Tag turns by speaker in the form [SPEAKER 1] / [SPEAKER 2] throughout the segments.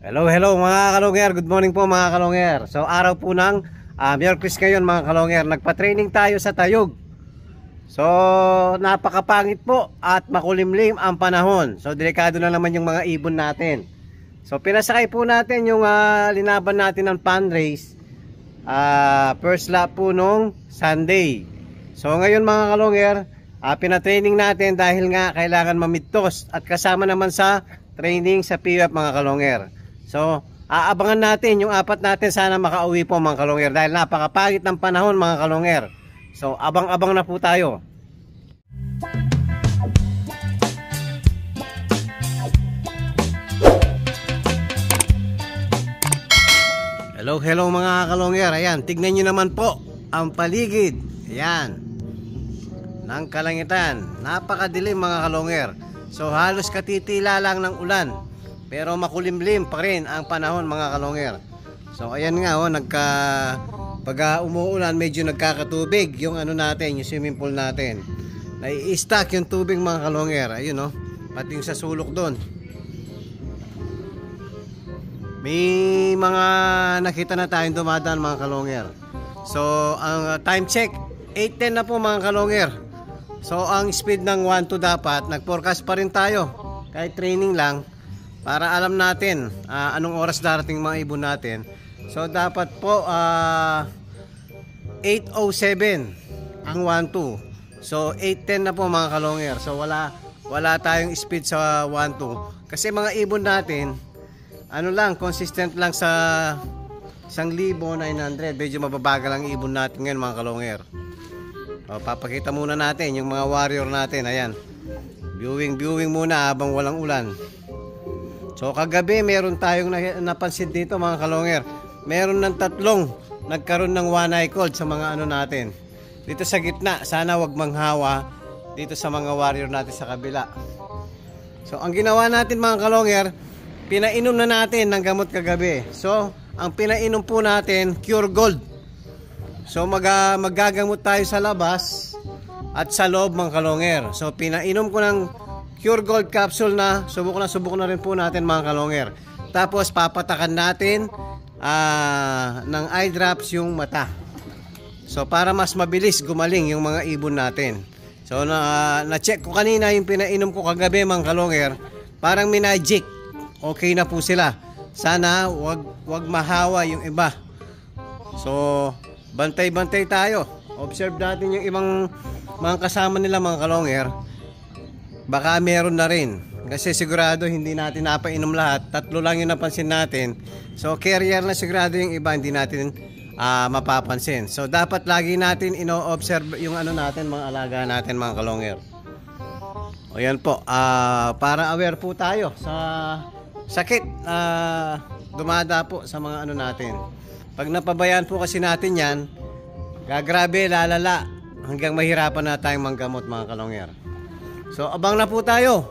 [SPEAKER 1] Hello, hello mga kalongger. Good morning po mga kalongger. So araw po ng Miyerkules ngayon mga kalongger. Nagpa-training tayo sa Tayog. So napakapangit po at makulimlim ang panahon. So delikado na naman yung mga ibon natin. So pinasakay po natin yung linaban natin ng pond race. First lap po nung Sunday. So ngayon mga kalongger, pinatraining natin dahil nga kailangan mamidtos at kasama naman sa training sa PUF mga kalongger. So, aabangan natin yung apat natin, sana makauwi po mga kalongger dahil napakapagit ng panahon mga kalongger. So, abang-abang na po tayo. Hello, hello mga kalongger. Ayan, tignan nyo naman po ang paligid. Ayan, ng kalangitan. Napakadilim mga kalongger. So, halos katitila lang ng ulan. Pero makulimlim pa rin ang panahon mga kalongger. So ayan nga pag umuulan medyo nagkakatubig yung ano natin, yung swimming pool natin. Nai-stack yung tubig mga kalongger. Ayun pati yung sa sulok doon. May mga nakita na tayong dumadaan mga kalongger. So ang time check 8:10 na po mga kalongger. So ang speed ng 1-2 dapat, nag-forecast pa rin tayo kahit training lang, para alam natin anong oras darating mga ibon natin. So dapat po 8:07 ang 1-2. So 8:10 na po mga kalongger. So wala tayong speed sa 1-2 kasi mga ibon natin ano lang, consistent lang sa 1,900. Medyo mababagal ang ibon natin ngayon mga kalongger. Papakita muna natin yung mga warrior natin. Ayan, viewing muna habang walang ulan. So kagabi meron tayong napansin dito mga kalongger. Meron ng 3 nagkaroon ng one eye cold sa mga ano natin. Dito sa gitna, sana wag manghawa dito sa mga warrior natin sa kabila. So ang ginawa natin mga kalongger, pinainom na natin ng gamot kagabi. So ang pinainom po natin, Cure Gold. So magagamot tayo sa labas at sa loob mga kalongger. So pinainom ko ng Cure Gold capsule na subok na rin po natin mga kalongger. Tapos papatakan natin ng eye drops yung mata. So para mas mabilis gumaling yung mga ibon natin. So na-check ko kanina yung pinainom ko kagabi mga kalongger. Parang minagic. Okay na po sila. Sana wag mahawa yung iba. So bantay-bantay tayo. Observe natin yung ibang mga kasama nila mga kalongger. Baka meron na rin. Kasi sigurado hindi natin napainom lahat. 3 lang yung napansin natin. So carrier na sigurado yung iba, hindi natin mapapansin. So dapat lagi natin ino-observe yung ano natin, mga alaga natin mga kalongger. O yan po, para aware po tayo sa sakit dumada po sa mga ano natin. Pag napabayaan po kasi natin yan, gagrabe, lalala, hanggang mahirapan na tayong manggamot mga kalongger. So abang na po tayo.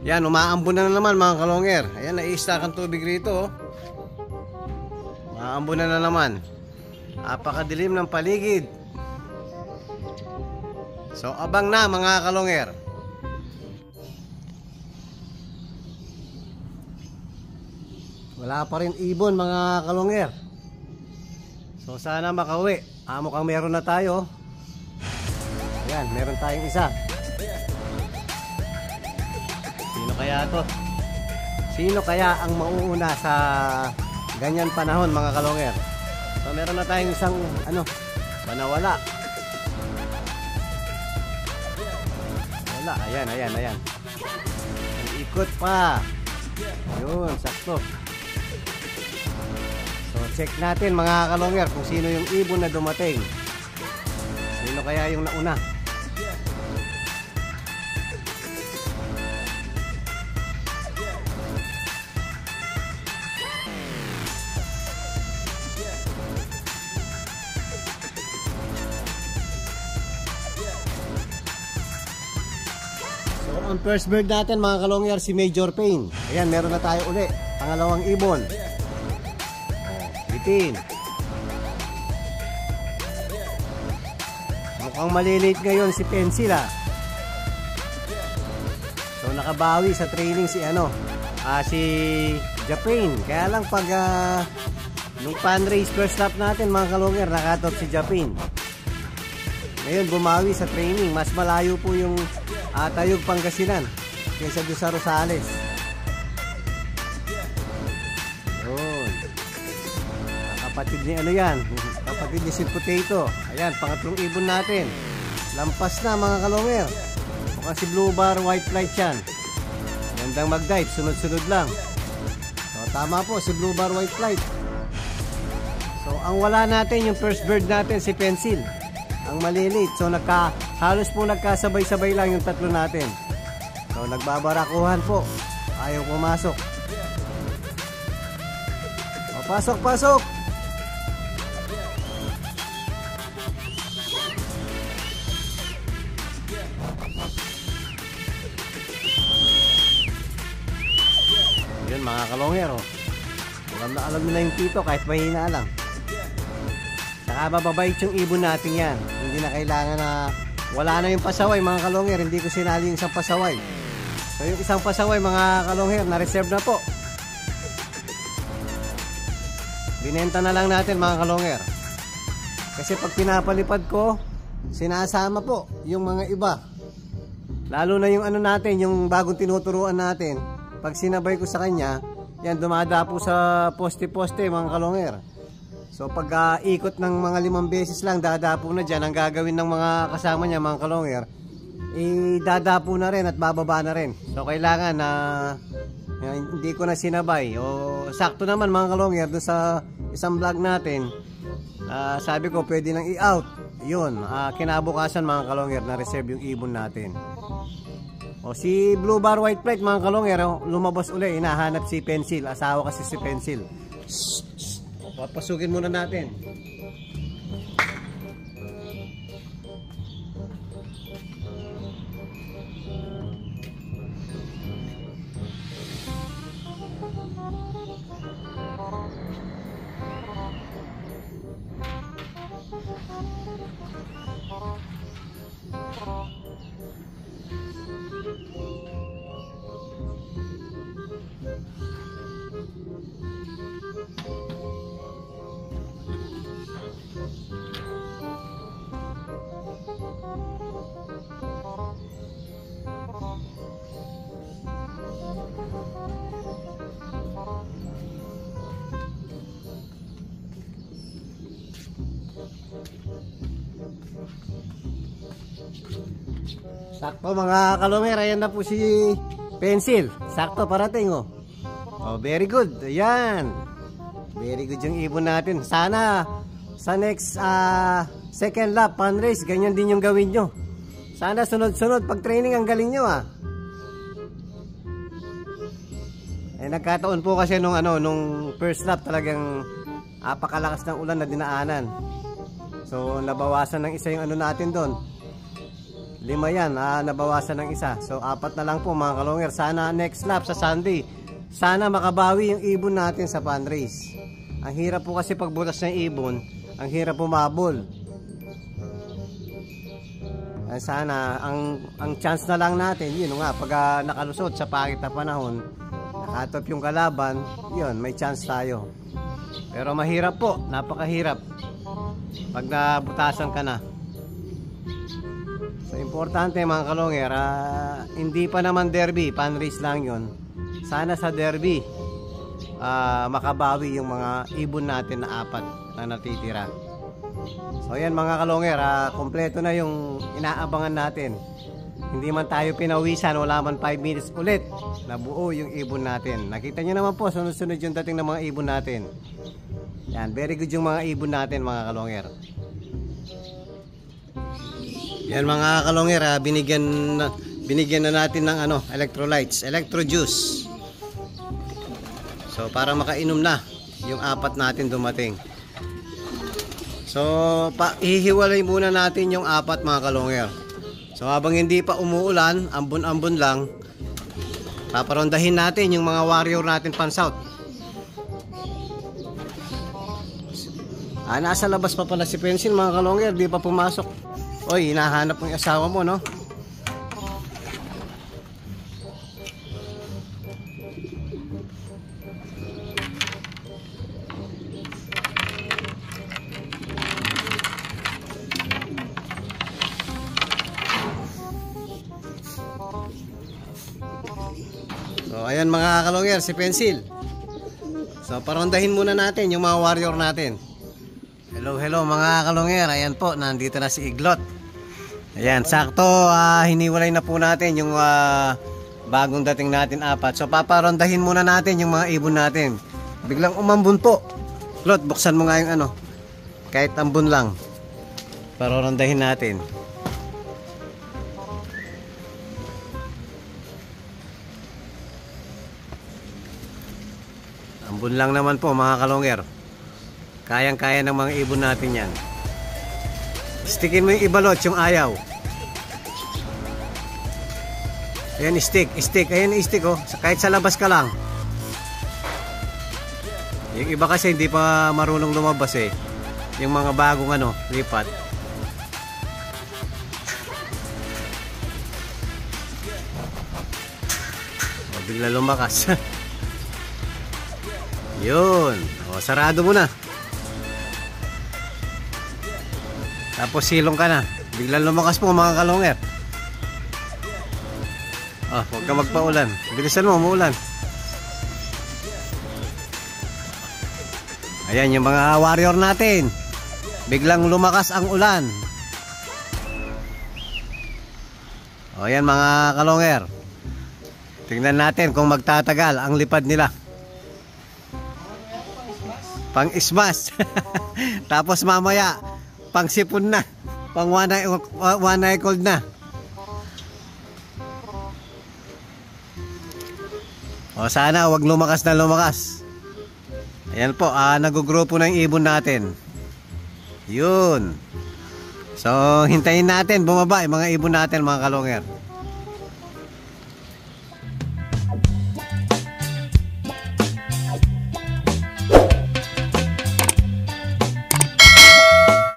[SPEAKER 1] Yan, umaambon na naman mga kalongger. Ayan, nai-stack ang tubig rito. Umaambon na naman. Napakadilim ng paligid. So abang na mga kalongger. Wala pa rin ibon mga kalongger. So sana makauwi. Mukhang meron na tayo. Ayan, meron tayong isa. Sino kaya to? Sino kaya ang mauuna sa ganyan panahon mga kalongger? So meron na tayong isang nawala. Wala, ayan. Ikot pa. Ayun, sakto. So check natin mga kalongger kung sino yung ibon na dumating. Sino kaya yung nauna? Ang first bird natin mga kalongger, si Major Pain. Ayan, meron na tayo uli. Pangalawang ibon. Bitin. Mukhang malilate ngayon si Pencil. So nakabawi sa training si Japin. Kaya lang pag nung pan race first lap natin mga kalonger, nakatop si Japin. Ngayon bumawi sa training. Mas malayo po yung Tayug Pangasinan kaysa doon sa Rosales. Yun. Kapatid ni ano yan, kapatid ni Sweet Potato. Ayan, pangatlong ibon natin. Lampas na mga kalonger. Mukhang si Blue Bar White Flight yan. Gandang mag-dive, sunod-sunod lang. So tama po, si Blue Bar White Flight. So ang wala natin, yung first bird natin, si Pencil. Ang malilit. So halos po nagkasabay-sabay lang yung tatlo natin. So nagbabarakuhan po. Ayaw pumasok. O, pasok, pasok. Yun mga kalonger. Alam na alam nila yung tito kahit mahina lang. Saka mababait yung ibon natin yan. Hindi na kailangan na wala na yung pasaway mga kalonger. Hindi ko sinali yung isang pasaway. So yung isang pasaway mga kalonger na reserve na po. Binenta na lang natin mga kalonger. Kasi pag pinapalipad ko, sinasama po yung mga iba. Lalo na yung ano natin, yung bagong tinuturuan natin. Pag sinabay ko sa kanya, yan dumadapo sa poste-poste mga kalonger. So pag ikot ng mga 5 beses lang, dadapo na dyan. Ang gagawin ng mga kasama niya mga kalonger, dadapo na rin at bababa na rin. So kailangan na hindi ko na sinabay. O sakto naman mga kalonger, doon sa isang vlog natin, sabi ko pwede nang i-out. Yun, kinabukasan mga kalonger, na reserve yung ibon natin. O si Blue Bar White Flight mga kalonger, lumabas uli, hinahanap si Pencil. Asawa kasi si Pencil. Papasukin muna natin. Sakto mga kalonger, ayan na po si Pencil. Sakto parating oh. Oh, very good. Ayan. Very good yung ibon natin. Sana sa next second lap pan race, ganyan din yung gawin nyo. Sana sunod-sunod pag training ang galing nyo ah. Eh nagkataon po kasi nung first lap talagang apakalakas ng ulan na dinaanan. So nabawasan ng isa yung natin doon. 5 yan, nabawasan ng isa. So 4 na lang po mga kalonger. Sana next lap sa Sunday, sana makabawi yung ibon natin sa pan race. Ang hirap po kasi pag butas ng ibon, ang hirap pumabol. Sana ang chance na lang natin, yun nga, pag nakalusot sa pangit na panahon, nakatop yung kalaban, yun, may chance tayo. Pero mahirap po, napakahirap pag nabutasan ka na. So importante mga kalonger, hindi pa naman derby, pan race lang yun. Sana sa derby makabawi yung mga ibon natin na 4 na natitira. So yan mga kalonger, kompleto na yung inaabangan natin. Hindi man tayo pinawisan, wala man 5 minutes ulit, nabuo yung ibon natin. Nakita nyo naman po, sunod-sunod yung dating ng mga ibon natin. Yan, very good yung mga ibon natin mga kalonger. Yan mga kalonger, binigyan na natin ng electrolytes, electro juice. So para makainom na yung 4 natin dumating. So ihihiwalay muna natin yung 4 mga kalonger. So habang hindi pa umuulan, ambon-ambon lang, paparondahin natin yung mga warrior natin pan south. Nasa labas pa pala si Pencil mga kalonger, di pa pumasok. Oy, hinahanap mo yung asawa mo, no? ayan mga kalonger, si Pencil. So parondahin muna natin yung mga warrior natin. Hello mga kalonger. Ayan po, nandito na si Iglot. Ayan, sakto hiniwalay na po natin yung bagong dating natin apat. So paparondahin muna natin yung mga ibon natin. Biglang umambun po. Iglot, buksan mo nga yung ano, kahit ambun lang. Parondahin natin. Ambun lang naman po mga kalonger. Kayang-kaya ng mga ibon natin yan. Stickin mo yung ibalot, yung ayaw. Ayan, stick. Ayan, stick oh. Kahit sa labas ka lang. Yung iba kasi hindi pa marunong lumabas eh. Yung mga bagong ano, lipat. Bigla lumakas. Yun. O, sarado mo na. Tapos silong ka na. Biglang lumakas po mga kalonger. Huwag ka magpaulan. Bilisan mo, umuulan. Ayan yung mga warrior natin. Biglang lumakas ang ulan. O ayan mga kalonger. Tingnan natin kung magtatagal ang lipad nila. Pang-ismas. Tapos mamaya pang-sipon na. Pang one eye cold na. O sana wag lumakas na lumakas. Ayan po, nagugrupo na yung ibon natin. Yun. So hintayin natin bumaba yung mga ibon natin mga kalonger.